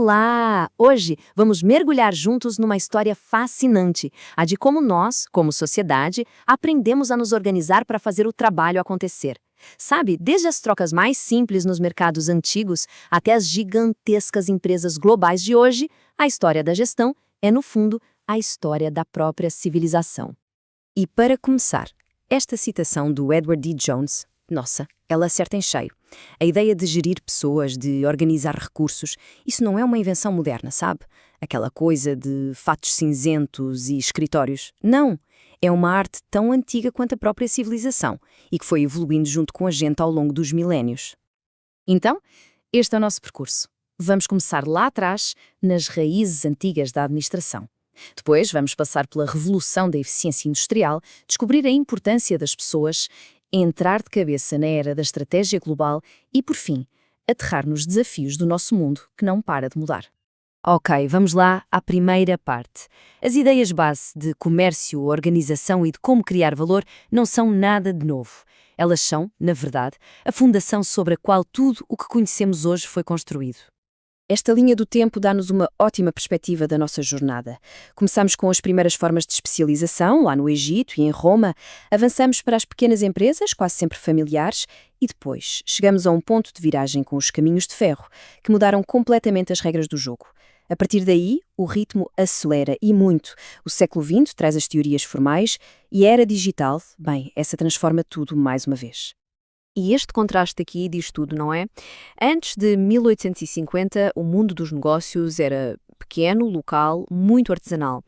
Olá! Hoje vamos mergulhar juntos numa história fascinante, a de como nós, como sociedade, aprendemos a nos organizar para fazer o trabalho acontecer. Sabe, desde as trocas mais simples nos mercados antigos até as gigantescas empresas globais de hoje, a história da gestão é, no fundo, a história da própria civilização. E para começar, esta citação do Edward D. Jones, nossa, ela acerta em cheio. A ideia de gerir pessoas, de organizar recursos, isso não é uma invenção moderna, sabe? Aquela coisa de fatos cinzentos e escritórios. Não! É uma arte tão antiga quanto a própria civilização e que foi evoluindo junto com a gente ao longo dos milénios. Então, este é o nosso percurso. Vamos começar lá atrás, nas raízes antigas da administração. Depois vamos passar pela revolução da eficiência industrial, descobrir a importância das pessoas, entrar de cabeça na era da estratégia global e, por fim, aterrar nos desafios do nosso mundo, que não para de mudar. Ok, vamos lá à primeira parte. As ideias base de comércio, organização e de como criar valor não são nada de novo. Elas são, na verdade, a fundação sobre a qual tudo o que conhecemos hoje foi construído. Esta linha do tempo dá-nos uma ótima perspectiva da nossa jornada. Começamos com as primeiras formas de especialização, lá no Egito e em Roma, avançamos para as pequenas empresas, quase sempre familiares, e depois chegamos a um ponto de viragem com os caminhos de ferro, que mudaram completamente as regras do jogo. A partir daí, o ritmo acelera e muito. O século XX traz as teorias formais e a era digital, bem, essa transforma tudo mais uma vez. E este contraste aqui diz tudo, não é? Antes de 1850, o mundo dos negócios era pequeno, local, muito artesanal.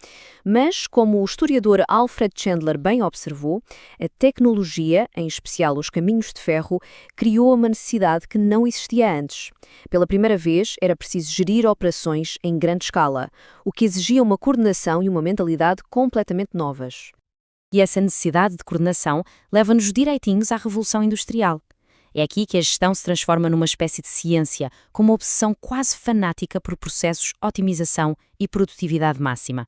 Mas, como o historiador Alfred Chandler bem observou, a tecnologia, em especial os caminhos de ferro, criou uma necessidade que não existia antes. Pela primeira vez, era preciso gerir operações em grande escala, o que exigia uma coordenação e uma mentalidade completamente novas. E essa necessidade de coordenação leva-nos direitinhos à Revolução Industrial. É aqui que a gestão se transforma numa espécie de ciência, com uma obsessão quase fanática por processos, otimização e produtividade máxima.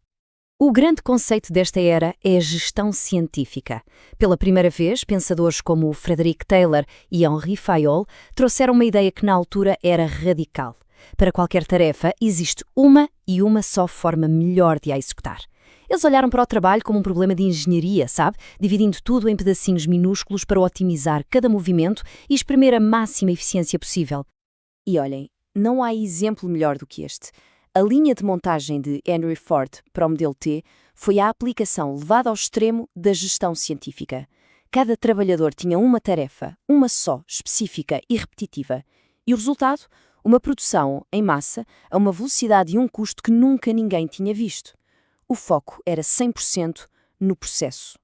O grande conceito desta era é a gestão científica. Pela primeira vez, pensadores como Frederick Taylor e Henri Fayol trouxeram uma ideia que na altura era radical. Para qualquer tarefa, existe uma e uma só forma melhor de a executar. Eles olharam para o trabalho como um problema de engenharia, sabe? Dividindo tudo em pedacinhos minúsculos para otimizar cada movimento e exprimir a máxima eficiência possível. E olhem, não há exemplo melhor do que este. A linha de montagem de Henry Ford para o modelo T foi a aplicação levada ao extremo da gestão científica. Cada trabalhador tinha uma tarefa, uma só, específica e repetitiva. E o resultado? Uma produção em massa a uma velocidade e um custo que nunca ninguém tinha visto. O foco era 100% no processo.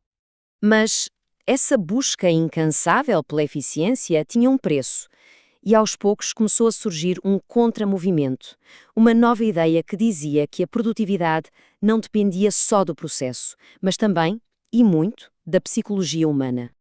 Mas essa busca incansável pela eficiência tinha um preço. E aos poucos começou a surgir um contramovimento, uma nova ideia que dizia que a produtividade não dependia só do processo, mas também, e muito, da psicologia humana.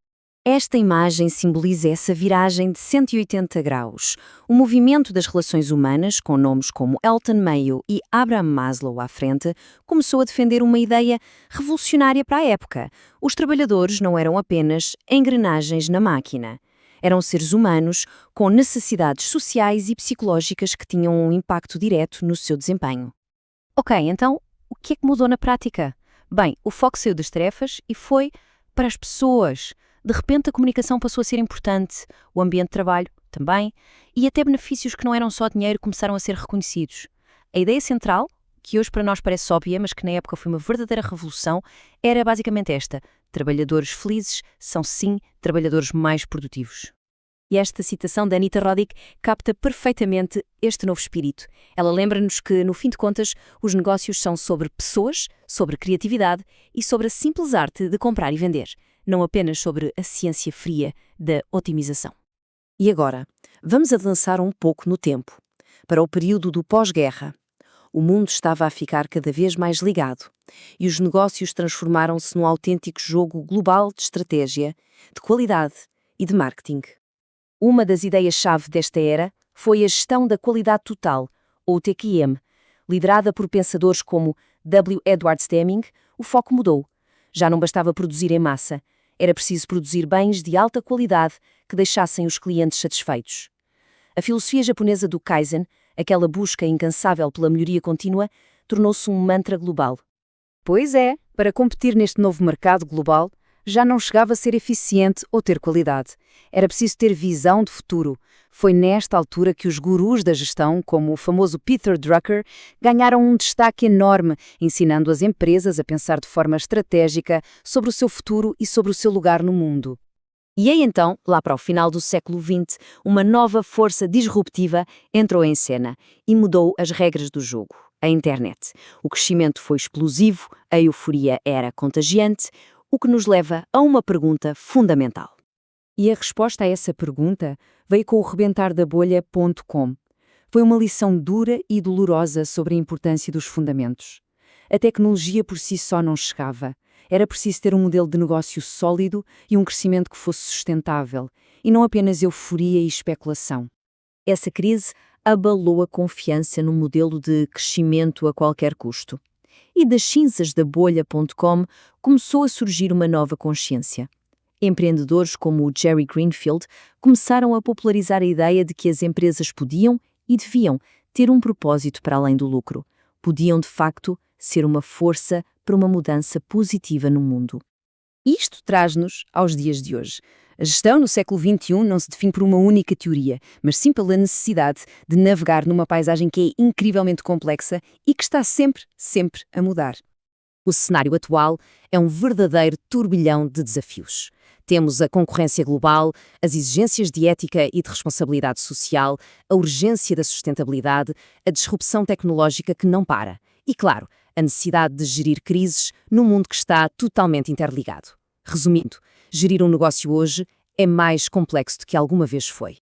Esta imagem simboliza essa viragem de 180 graus. O movimento das relações humanas, com nomes como Elton Mayo e Abraham Maslow à frente, começou a defender uma ideia revolucionária para a época. Os trabalhadores não eram apenas engrenagens na máquina. Eram seres humanos com necessidades sociais e psicológicas que tinham um impacto direto no seu desempenho. Ok, então, o que é que mudou na prática? Bem, o foco saiu das tarefas e foi para as pessoas. De repente a comunicação passou a ser importante, o ambiente de trabalho também, e até benefícios que não eram só dinheiro começaram a ser reconhecidos. A ideia central, que hoje para nós parece óbvia, mas que na época foi uma verdadeira revolução, era basicamente esta: trabalhadores felizes são sim trabalhadores mais produtivos. E esta citação da Anita Roddick capta perfeitamente este novo espírito. Ela lembra-nos que, no fim de contas, os negócios são sobre pessoas, sobre criatividade e sobre a simples arte de comprar e vender, não apenas sobre a ciência fria da otimização. E agora, vamos avançar um pouco no tempo, para o período do pós-guerra. O mundo estava a ficar cada vez mais ligado e os negócios transformaram-se num autêntico jogo global de estratégia, de qualidade e de marketing. Uma das ideias-chave desta era foi a gestão da qualidade total, ou TQM. Liderada por pensadores como W. Edwards Deming, o foco mudou. Já não bastava produzir em massa, era preciso produzir bens de alta qualidade que deixassem os clientes satisfeitos. A filosofia japonesa do Kaizen, Aquela busca incansável pela melhoria contínua tornou-se um mantra global. Pois é, para competir neste novo mercado global, já não chegava a ser eficiente ou ter qualidade. Era preciso ter visão de futuro. Foi nesta altura que os gurus da gestão, como o famoso Peter Drucker, ganharam um destaque enorme, ensinando as empresas a pensar de forma estratégica sobre o seu futuro e sobre o seu lugar no mundo. E aí então, lá para o final do século XX, uma nova força disruptiva entrou em cena e mudou as regras do jogo: a internet. O crescimento foi explosivo, a euforia era contagiante, o que nos leva a uma pergunta fundamental. E a resposta a essa pergunta veio com o rebentar da bolha.com. Foi uma lição dura e dolorosa sobre a importância dos fundamentos. A tecnologia por si só não chegava. Era preciso ter um modelo de negócio sólido e um crescimento que fosse sustentável, e não apenas euforia e especulação. Essa crise abalou a confiança no modelo de crescimento a qualquer custo. E das cinzas da bolha.com começou a surgir uma nova consciência. Empreendedores como o Jerry Greenfield começaram a popularizar a ideia de que as empresas podiam e deviam ter um propósito para além do lucro. Podiam, de facto, ser uma força para uma mudança positiva no mundo. Isto traz-nos aos dias de hoje. A gestão no século XXI não se define por uma única teoria, mas sim pela necessidade de navegar numa paisagem que é incrivelmente complexa e que está sempre a mudar. O cenário atual é um verdadeiro turbilhão de desafios. Temos a concorrência global, as exigências de ética e de responsabilidade social, a urgência da sustentabilidade, a disrupção tecnológica que não para e, claro, a necessidade de gerir crises num mundo que está totalmente interligado. Resumindo, gerir um negócio hoje é mais complexo do que alguma vez foi.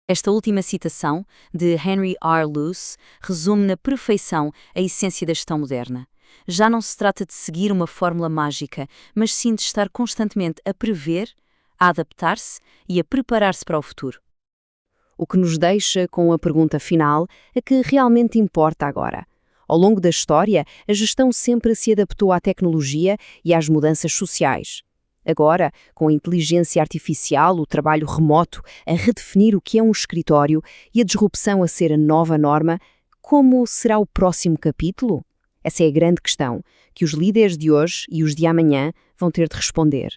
Esta última citação, de Henry R. Luce, resume na perfeição a essência da gestão moderna. Já não se trata de seguir uma fórmula mágica, mas sim de estar constantemente a prever, a adaptar-se e a preparar-se para o futuro. O que nos deixa com a pergunta final é que realmente importa agora. Ao longo da história, a gestão sempre se adaptou à tecnologia e às mudanças sociais. Agora, com a inteligência artificial, o trabalho remoto a redefinir o que é um escritório e a disrupção a ser a nova norma, como será o próximo capítulo? Essa é a grande questão que os líderes de hoje e os de amanhã vão ter de responder.